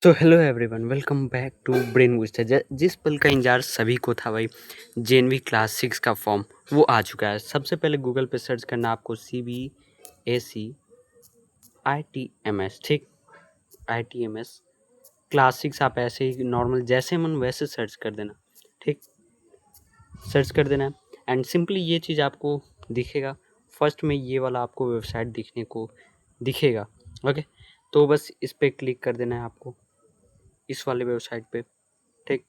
तो hello everyone, welcome back to Brain Booster. जिस पल का इंतजार सभी को था भाई, जेएनवी क्लास 6 का फॉर्म वो आ चुका है। सबसे पहले गूगल पे सर्च करना आपको CBSE ITMS, ठीक। ITMS क्लास 6 आप ऐसे ही नॉर्मल जैसे मन वैसे सर्च कर देना, ठीक। सर्च कर देना एंड सिंपली ये चीज़ आपको दिखेगा। फर्स्ट में ये वाला आपको वेबसाइट दिखने को दिखेगा। ओके, तो बस इस पर क्लिक कर देना है आपको, इस वाले वेबसाइट पे, ठीक।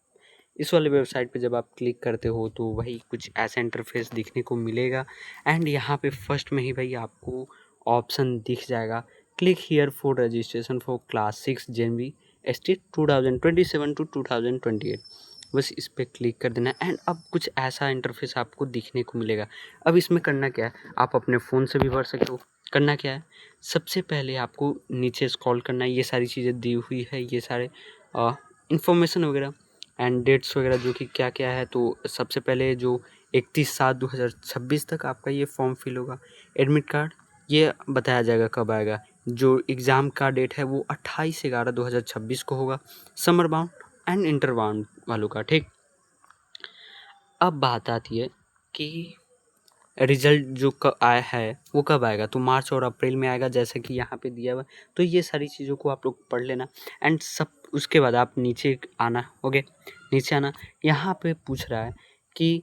इस वाले वेबसाइट पे जब आप क्लिक करते हो तो वही कुछ ऐसा इंटरफेस दिखने को मिलेगा। एंड यहाँ पे फर्स्ट में ही भाई आपको ऑप्शन दिख जाएगा, click here for registration for class 6 January ST 2027 to 2028। बस इस पर क्लिक कर देना एंड अब कुछ ऐसा इंटरफेस आपको दिखने को मिलेगा। अब इसमें करना क्या है, आप अपने फ़ोन से भी भर सकते हो। करना क्या है, सबसे पहले आपको नीचे स्क्रॉल करना है, ये सारी चीज़ें दी हुई है, ये सारे इंफॉर्मेशन वगैरह एंड डेट्स वगैरह जो कि क्या क्या है। तो सबसे पहले जो 31/7/2026 तक आपका ये फॉर्म फिल होगा। एडमिट कार्ड ये बताया जाएगा कब आएगा। जो एग्ज़ाम का डेट है वो 28/11/2026 को होगा, summer bound and inter bound वालों का, ठीक। अब बात आती है कि रिजल्ट जो आया है वो कब आएगा, तो मार्च और अप्रैल में आएगा जैसे कि यहाँ पे दिया हुआ है। तो ये सारी चीज़ों को आप लोग पढ़ लेना एंड सब उसके बाद आप नीचे आना। ओके, नीचे आना, यहाँ पे पूछ रहा है कि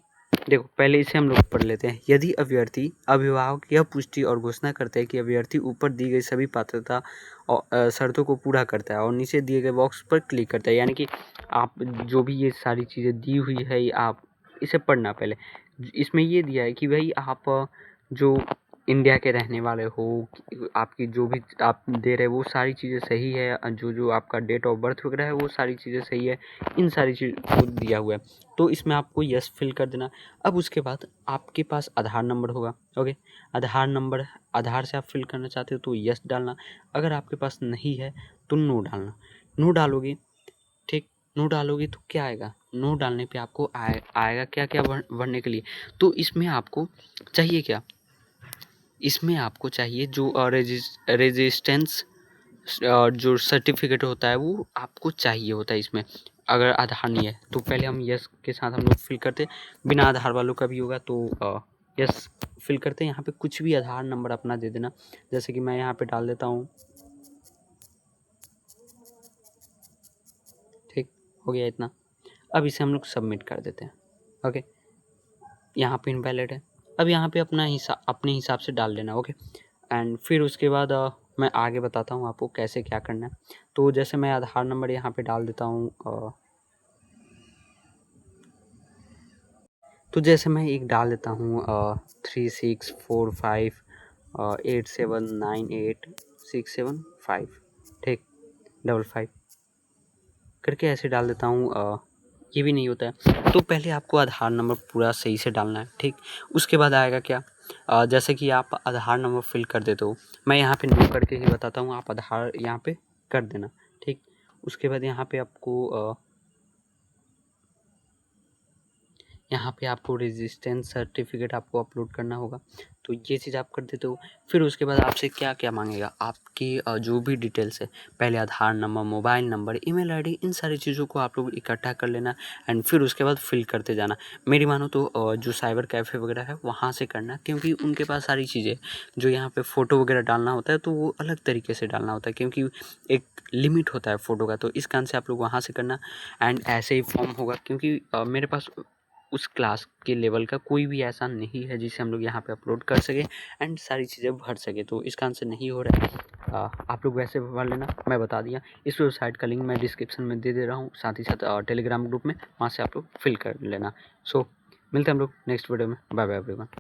देखो पहले इसे हम लोग पढ़ लेते हैं। यदि अभ्यर्थी अभिभावक यह पुष्टि और घोषणा करते हैं कि अभ्यर्थी ऊपर दी गई सभी पात्रता और शर्तों को पूरा करता है और नीचे दिए गए बॉक्स पर क्लिक करता है, यानी कि आप जो भी ये सारी चीज़ें दी हुई है आप इसे पढ़ना पहले। इसमें ये दिया है कि भाई आप जो इंडिया के रहने वाले हो, आपकी जो भी आप दे रहे वो सारी चीज़ें सही है, जो जो आपका डेट ऑफ बर्थ वगैरह है वो सारी चीज़ें सही है, इन सारी चीज़ को दिया हुआ है। तो इसमें आपको यस फिल कर देना। अब उसके बाद आपके पास आधार नंबर होगा। ओके, आधार नंबर, आधार से आप फिल करना चाहते हो तो यस डालना। अगर आपके पास नहीं है तो नो डालना। नो डालोगे, ठीक। नो डालोगे तो क्या आएगा, नो डालने पे आपको आएगा क्या क्या भरने के लिए। तो इसमें आपको चाहिए क्या, इसमें आपको चाहिए जो रेजिस्टेंस जो सर्टिफिकेट होता है वो आपको चाहिए होता है इसमें। अगर आधार नहीं है तो पहले हम यस के साथ हम लोग फिल करते, बिना आधार वालों का भी होगा तो यस फिल करते हैं। यहाँ पे कुछ भी आधार नंबर अपना दे देना, जैसे कि मैं यहाँ पे डाल देता हूँ, ठीक। हो गया इतना। अब इसे हम लोग सबमिट कर देते हैं। ओके, यहाँ पे इनवैलिड है। अब यहाँ पे अपने हिसाब से डाल लेना। ओके, एंड फिर उसके बाद मैं आगे बताता हूँ आपको कैसे क्या करना है। तो जैसे मैं आधार नंबर यहाँ पे डाल देता हूँ, तो जैसे मैं एक डाल देता हूँ 3645 8798 675, ठीक, 55 करके ऐसे डाल देता हूँ। ये भी नहीं होता है तो पहले आपको आधार नंबर पूरा सही से डालना है, ठीक। उसके बाद आएगा क्या, जैसे कि आप आधार नंबर फिल कर देते हो, मैं यहाँ पे नो करके ही बताता हूँ, आप आधार यहाँ पे कर देना, ठीक। उसके बाद यहाँ पे आपको रेजिस्टेंस सर्टिफिकेट आपको अपलोड करना होगा, तो ये चीज़ आप कर देते हो। फिर उसके बाद आपसे क्या क्या मांगेगा, आपकी जो भी डिटेल्स है, पहले Aadhaar number, mobile number, email ID, इन सारी चीज़ों को आप लोग इकट्ठा कर लेना एंड फिर उसके बाद फिल करते जाना। मेरी मानो तो जो साइबर कैफ़े वगैरह है वहाँ से करना, क्योंकि उनके पास सारी चीज़ें, जो यहाँ पे फ़ोटो वगैरह डालना होता है तो वो अलग तरीके से डालना होता है, क्योंकि एक लिमिट होता है फ़ोटो का, तो इस कारण से आप लोग वहाँ से करना। एंड ऐसे ही फॉर्म होगा, क्योंकि मेरे पास उस क्लास के लेवल का कोई भी ऐसा नहीं है जिसे हम लोग यहाँ पे अपलोड कर सके एंड सारी चीज़ें भर सके, तो इस कारण से नहीं हो रहा है। आप लोग वैसे भर लेना, मैं बता दिया। इस वेबसाइट का लिंक मैं डिस्क्रिप्शन में दे रहा हूँ, साथ ही साथ टेलीग्राम ग्रुप में, वहाँ से आप लोग फिल कर लेना। सो मिलते हैं हम लोग नेक्स्ट वीडियो में। Bye bye everyone.